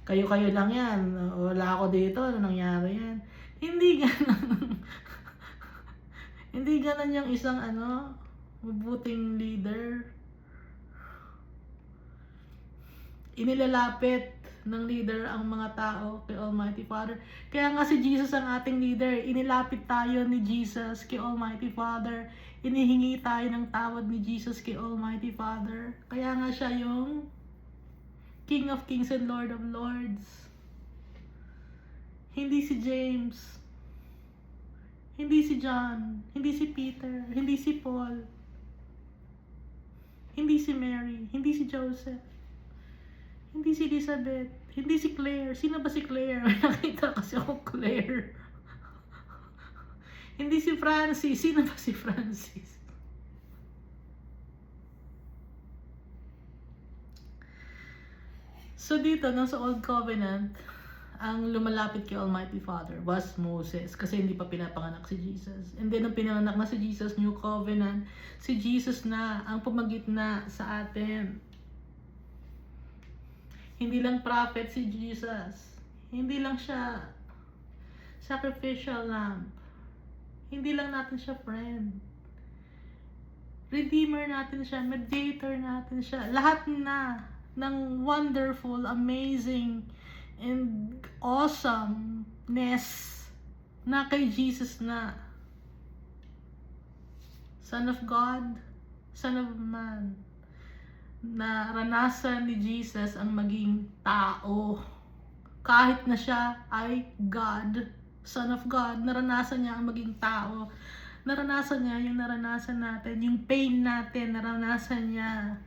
Kayo lang yan, wala ako dito, ano nangyari yan. Hindi ganon. Hindi ganon yung isang mabuting leader. Inilalapit ng leader ang mga tao kay Almighty Father. Kaya nga si Jesus ang ating leader. Inilapit tayo ni Jesus kay Almighty Father. Inihingi tayo ng tawad ni Jesus kay Almighty Father. Kaya nga siya yung King of Kings and Lord of Lords. Hindi si James. Hindi si John. Hindi si Peter. Hindi si Paul. Hindi si Mary. Hindi si Joseph. Hindi si Elizabeth. Hindi si Claire. Sino ba si Claire? Nakita kasi ako Claire. Hindi si Francis. Sino ba si Francis? So dito, sa Old Covenant, ang lumalapit kay Almighty Father was Moses kasi hindi pa pinapanganak si Jesus. And then, nung pinanganak na si Jesus, New Covenant, si Jesus na ang pumagitna sa atin. Hindi lang prophet si Jesus. Hindi lang siya sacrificial lamb. Hindi lang natin siya friend. Redeemer natin siya. Mediator natin siya. Lahat na ng wonderful, amazing, and awesomeness na kay Jesus na. Son of God, Son of Man. Naranasan ni Jesus ang maging tao. Kahit na siya ay God, Son of God, naranasan niya ang maging tao. Naranasan niya yung naranasan natin, yung pain natin, naranasan niya.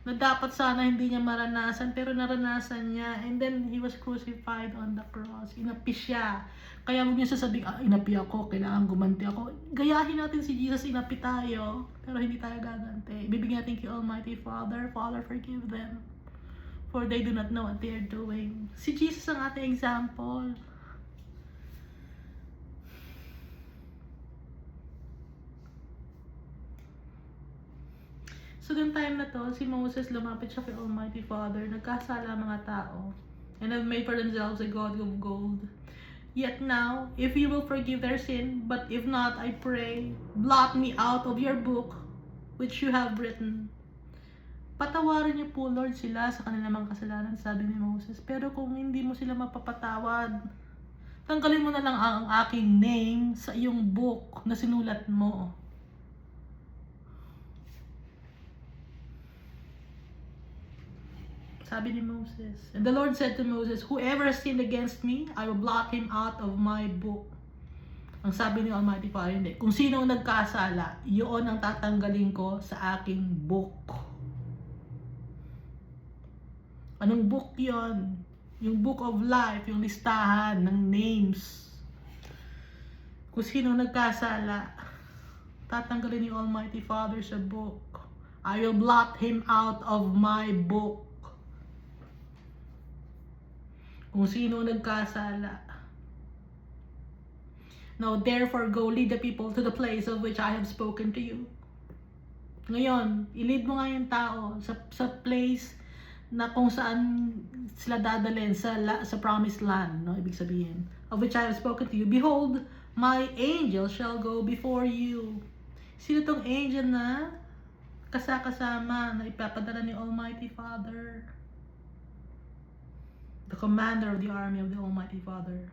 Na dapat sana hindi niya maranasan, pero naranasan niya. And then, He was crucified on the cross. Inapi siya. Kaya huwag niyo sasabihin, inapi ako, kailangan gumanti ako. Gayahin natin si Jesus, inapi tayo, pero hindi tayo gaganti. Ibibigyan natin kay Almighty Father, Father, forgive them, for they do not know what they are doing. Si Jesus ang ating example. So, yung time na to, si Moses lumapit siya kay Almighty Father, nagkasala mga tao, and have made for themselves a god of gold. Yet now, if you will forgive their sin, but if not, I pray, blot me out of your book, which you have written. Patawarin niyo po, Lord, sila sa kanilang mga kasalanan, sabi ni Moses. Pero kung hindi mo sila mapapatawad, tanggalin mo na lang ang aking name sa iyong book na sinulat mo. Sabi ni Moses. And the Lord said to Moses, "Whoever has sinned against me, I will blot him out of my book." Ang sabi ni Almighty Father, hindi. Kung sino ang nagkasala, yun ang tatanggalin ko sa aking book. Anong book yon? Yung book of life, yung listahan ng names. Kung sino nagkasala, tatanggalin ni Almighty Father sa book. I will blot him out of my book. Kung sino nagkasala. Now therefore go lead the people to the place of which I have spoken to you. Ngayon, i-lead mo nga yung tao sa place na kung saan sila dadalhin sa promised land, no? Ibig sabihin, of which I have spoken to you, behold, my angel shall go before you. Sino tong angel na kasama na ipapadala ni Almighty Father? The commander of the army of the Almighty Father,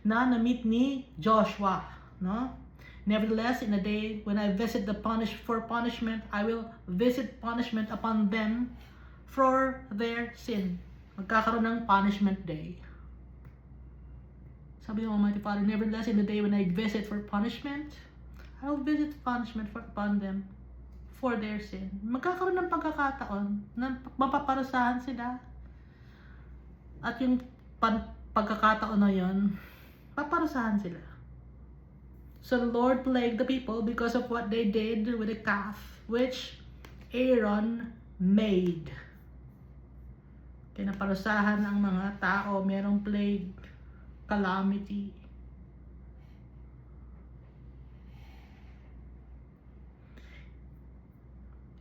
na na-meet ni Joshua, no? Nevertheless, in a day when I visit for punishment, I will visit punishment upon them for their sin. Magkakaroon ng punishment day. Sabi ng Almighty Father, nevertheless, in the day when I visit for punishment, I will visit punishment upon them for their sin. Magkakaroon ng pagkakataon na mapaparusahan sila. At yung pagkakataon na yun, paparusahan sila. So the Lord plagued the people because of what they did with the calf, which Aaron made. Kaya naparusahan ang mga tao, merong plague, calamity.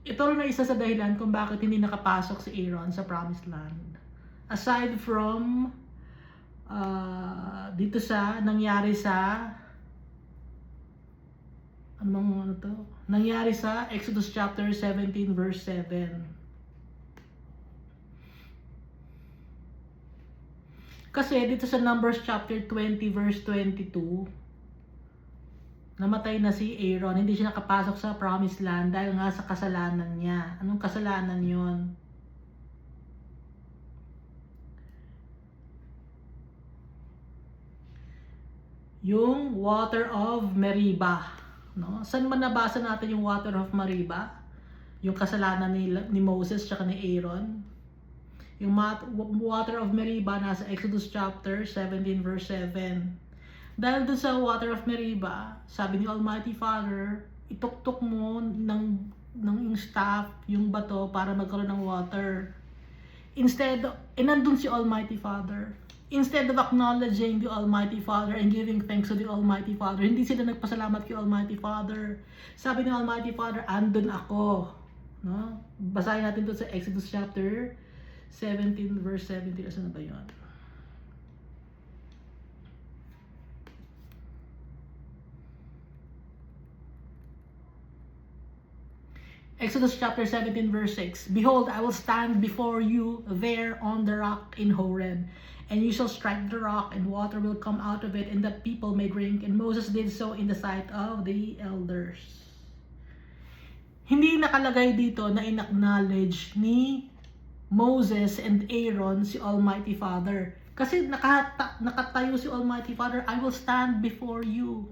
Ito rin na isa sa dahilan kung bakit hindi nakapasok si Aaron sa Promised Land. Aside from dito sa nangyari sa nangyari sa Exodus chapter 17 verse 7. Kasi dito sa Numbers chapter 20 verse 22, namatay na si Aaron, hindi siya nakapasok sa Promised Land dahil nga sa kasalanan niya. Anong kasalanan yon? Yung water of Meribah. No? Saan man nabasa natin yung water of Meribah? Yung kasalanan ni Moses at ni Aaron. Yung water of Meribah nasa Exodus chapter 17 verse 7. Dahil dun sa water of Meribah, sabi ni Almighty Father, ituktok mo ng yung staff, yung bato para magkaroon ng water. Instead, nandun si Almighty Father. Instead of acknowledging the Almighty Father and giving thanks to the Almighty Father, hindi sila nagpasalamat kay Almighty Father. Sabi ni Almighty Father, andun ako. No? Basahin natin to sa Exodus chapter 17 verse 17. Asan na ba yun? Exodus chapter 17 verse 6. Behold, I will stand before you there on the rock in Horeb, and you shall strike the rock, and water will come out of it, and the people may drink. And Moses did so in the sight of the elders. Hindi nakalagay dito na in-acknowledge ni Moses and Aaron si Almighty Father. Kasi nakatayo si Almighty Father, I will stand before you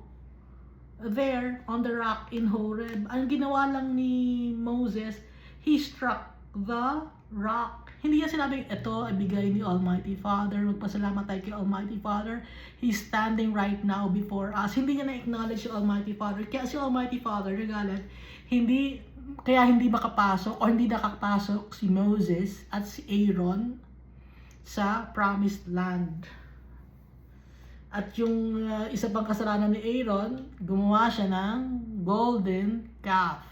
there on the rock in Horeb. Ang ginawa lang ni Moses, he struck the rock. Hindi niya sinabing, ito ay bigay ni Almighty Father, magpasalamat tayo kay Almighty Father, He's standing right now before us. Hindi niya na-acknowledge si Almighty Father. Kaya si Almighty Father, regalan, kaya hindi makapasok o hindi nakapasok si Moses at si Aaron sa Promised Land. At yung isa pang kasalanan ni Aaron, gumawa siya ng golden calf.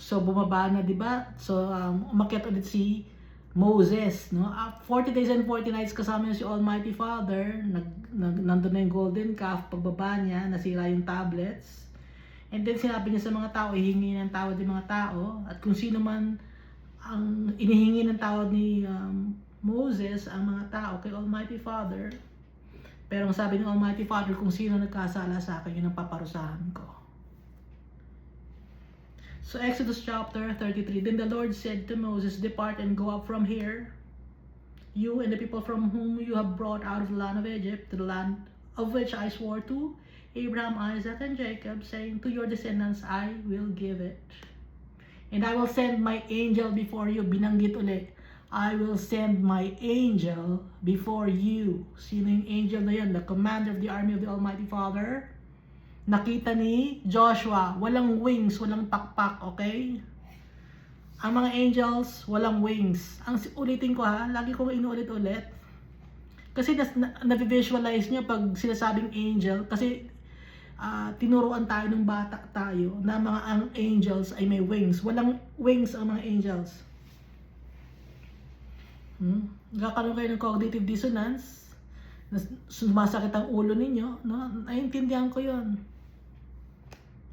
So bumaba na, 'di ba? So umakyat ulit si Moses, no? 40 days and 40 nights kasama niya si Almighty Father. Nandun na yung golden calf, pagbaba niya, nasira yung tablets. And then sinabi niya sa mga tao, ihingi ng tawad ng mga tao. At kung sino man ang inihingi ng tawad ni Moses, ang mga tao kay Almighty Father. Pero ang sabi ng Almighty Father, kung sino nagkasala sa akin, yun ang paparusahan ko. So Exodus chapter 33, Then the Lord said to Moses, Depart and go up from here, you and the people from whom you have brought out of the land of Egypt, to the land of which I swore to Abraham, Isaac, and Jacob, saying, To your descendants I will give it. And I will send my angel before you. Binanggit ulit. I will send my angel before you. Sino yung angel na yun? The commander of the army of the Almighty Father. Nakita ni Joshua, walang wings, walang pakpak, okay? Ang mga angels, walang wings. Ang ulitin ko ha, lagi kong inuulit-ulit. Kasi na-visualize niya pag sinasabing angel, kasi tinuruan tayo ng bata tayo na ang angels ay may wings. Walang wings ang mga angels. Nagkakaroon kayo ng cognitive dissonance, sumasakit ang ulo ninyo, no? Naiintindihan ko yun.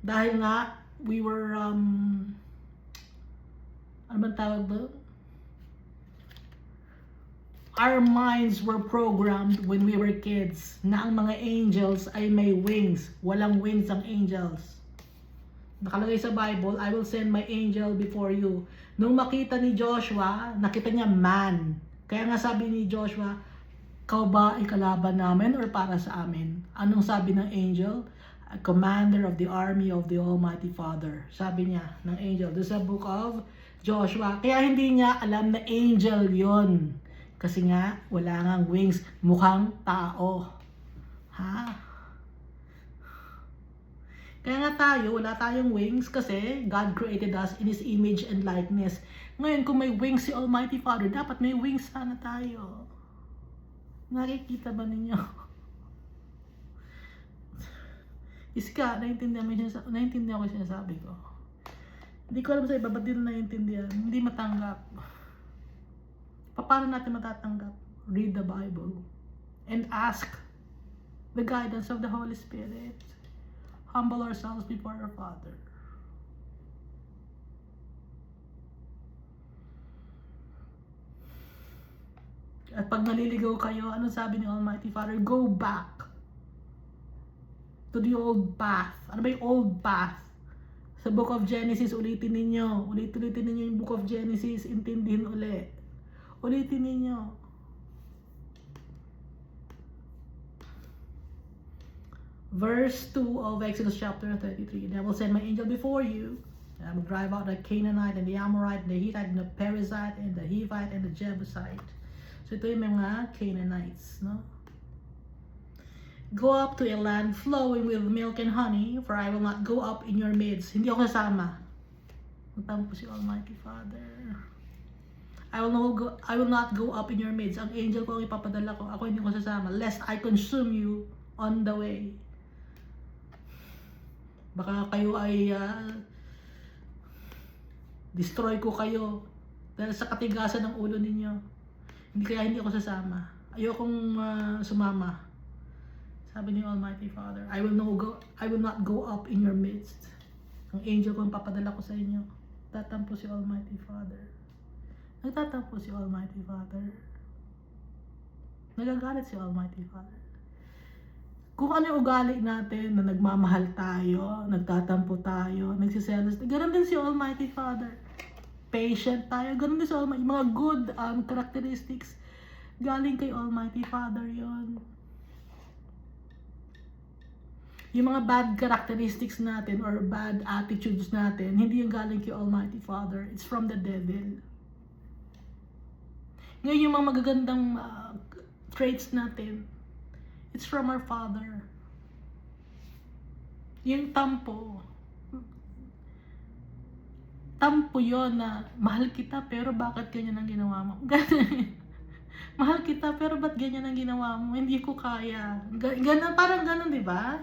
Dahil nga, we were, ano bang tawag doon? Our minds were programmed when we were kids na ang mga angels ay may wings. Walang wings ang angels. Nakalagay sa Bible, I will send my angel before you. Nung makita ni Joshua, nakita niya man. Kaya nga sabi ni Joshua, ikaw ba ay kalaban namin or para sa amin? Anong sabi ng angel? A commander of the army of the Almighty Father. Sabi niya ng angel. Doon sa book of Joshua. Kaya hindi niya alam na angel yon. Kasi nga, wala ngang wings. Mukhang tao. Ha? Kaya nga tayo, wala tayong wings kasi God created us in His image and likeness. Ngayon, kung may wings si Almighty Father, dapat may wings sana tayo. Nakikita ba ninyo? Iska, naiintindihan ko yung sinasabi ko. Hindi ko alam sa iba, ba't di na naiintindihan? Hindi matanggap. Paano natin matatanggap? Read the Bible and ask the guidance of the Holy Spirit. Humble ourselves before our Father. At pag naliligaw kayo, ano sabi ni Almighty Father? Go back to the old path. Ano ba yung old path? Sa Book of Genesis, ulitin ninyo. Ulitin ninyo yung Book of Genesis. Intindihin ulit. Ulitin ninyo. Verse 2 of Exodus chapter 33. And I will send my angel before you. And I will drive out the Canaanite and the Amorite and the Hittite and the Perizzite and the Hivite and the Jebusite. So ito yung mga Canaanites, no? Go up to a land flowing with milk and honey, for I will not go up in your midst. Hindi ako kasama. Magtampo si Almighty Father. I will not go up in your midst. Ang angel ko ang ipapadala ko. Ako hindi ko sasama. Lest I consume you on the way. Baka kayo ay destroy ko kayo dahil sa katigasan ng ulo ninyo. Hindi ako sasama. Ayokong sumama. Sabi ni Almighty Father, I will not go up in your midst. Ang angel ko ang papadala ko sa inyo. Tatampo si Almighty Father. Nagtatampo si Almighty Father. Nagagalit si Almighty Father. Kung ano yung ugali natin na nagmamahal tayo, nagtatampo tayo, nagsiselos, ganoon din si Almighty Father. Patient tayo, ganoon din si Almighty. Mga good characteristics, galing kay Almighty Father yon. Yung mga bad characteristics natin or bad attitudes natin, hindi yung galing kay Almighty Father. It's from the devil. Ngayon yung mga magagandang traits natin, it's from our Father. Yung tampo yon na mahal kita pero bakit ganyan ang ginawa mo? Mahal kita pero ba't ganyan ang ginawa mo? Hindi ko kaya. Parang ganun, di ba?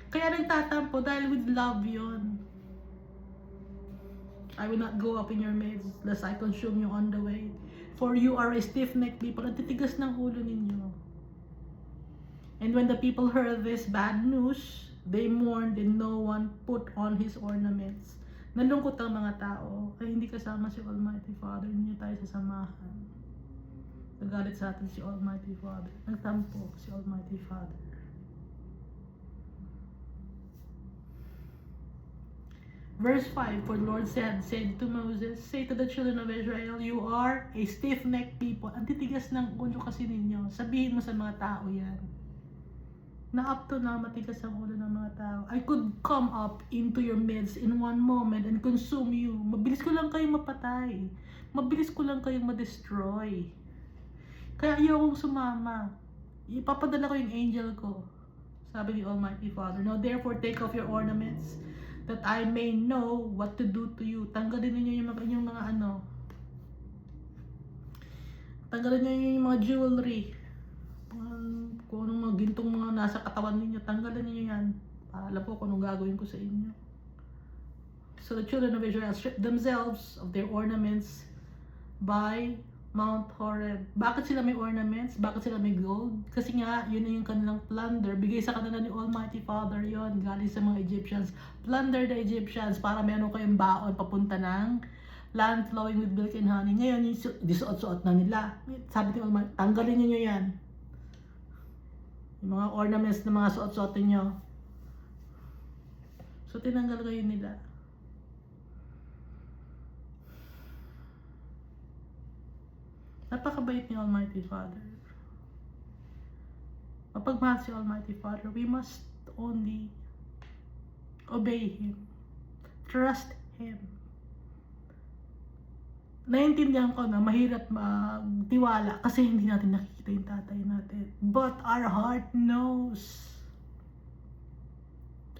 Kaya nagtatampo dahil with love yon. I will not go up in your midst, lest I consume you on the way. For you are a stiff-necked people. Ang titigas ng ulo ninyo. And when the people heard this bad news, they mourned and no one put on his ornaments. Nalungkot ang mga tao. Kaya hindi kasama si Almighty Father. Hindi tayo sasamahan. Nagalit sa atin si Almighty Father. Nagtampo si Almighty Father. Verse 5, for the Lord said to Moses, say to the children of Israel, you are a stiff-necked people. Ang titigas ng ulo kasi ninyo. Sabihin mo sa mga tao yan. Na up to now, matigas ang ulo ng mga tao. I could come up into your midst in one moment and consume you. Mabilis ko lang kayong mapatay. Mabilis ko lang kayong ma-destroy. Kaya ayokong sumama. Ipapadala ko yung angel ko. Sabi ni Almighty Father, now therefore take off your ornaments, that I may know what to do to you. Tanggalin ninyo yung mga Tanggalin niyo yung mga jewelry. Kung anong mga gintong mga nasa katawan ninyo, tanggalin niyo yan. Para alam ko kung anong gagawin ko sa inyo. So the children of Israel stripped themselves of their ornaments by Mount Horeb. Bakit sila may ornaments? Bakit sila may gold? Kasi nga, yun na yung kanilang plunder. Bigay sa kanila ni Almighty Father yon, galing sa mga Egyptians. Plunder the Egyptians para meron kayong baon papunta ng land flowing with milk and honey. Ngayon, yung disuot-suot na nila. Sabi ni Almighty, tanggalin niyo yan. Yung mga ornaments na mga suot-suotin nyo. So, tinanggal kayo nila. Napakabait ni Almighty Father. Mapagmahal si Almighty Father, we must only obey Him. Trust Him. Naiintindihan ko na mahirap magtiwala kasi hindi natin nakikita yung tatay natin. But our heart knows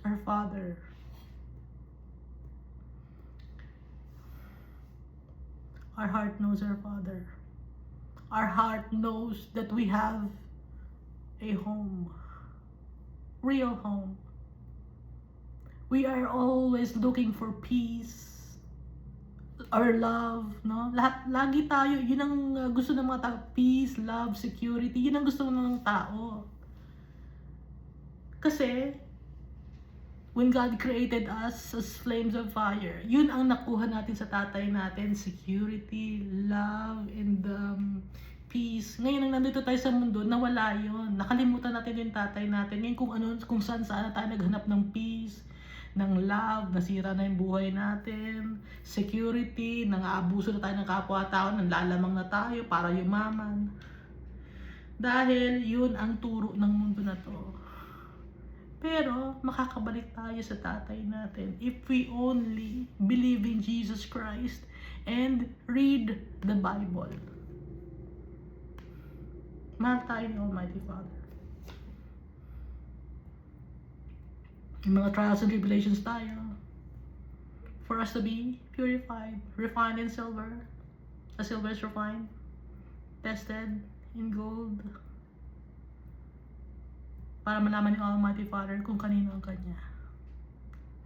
our Father. Our heart knows our Father. Our heart knows that we have a home. Real home. We are always looking for peace or love, no? Lagi tayo, yun ang gusto ng mga tao, peace, love, security, yun ang gusto ng tao. Kasi, when God created us as flames of fire, yun ang nakuha natin sa tatay natin, security, love, and peace. Ngayon, nang nandito tayo sa mundo, nawala yun. Nakalimutan natin yung tatay natin. Ngayon, kung saan tayo naghanap ng peace, ng love, nasira na yung buhay natin, security, nang-aabuso na tayo ng kapwa-tao, nanlalamang na tayo para yumaman. Dahil yun ang turo ng mundo na to. Pero makakabalik tayo sa tatay natin if we only believe in Jesus Christ and read the Bible. Mahal tayo ni Almighty Father. Yung mga trials and tribulations tayo, for us to be purified, refined in silver, as silver is refined, tested in gold, para malaman ni Almighty Father kung kanino ang Kanya.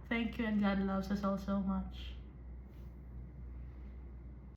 Thank you, and God loves us all so much.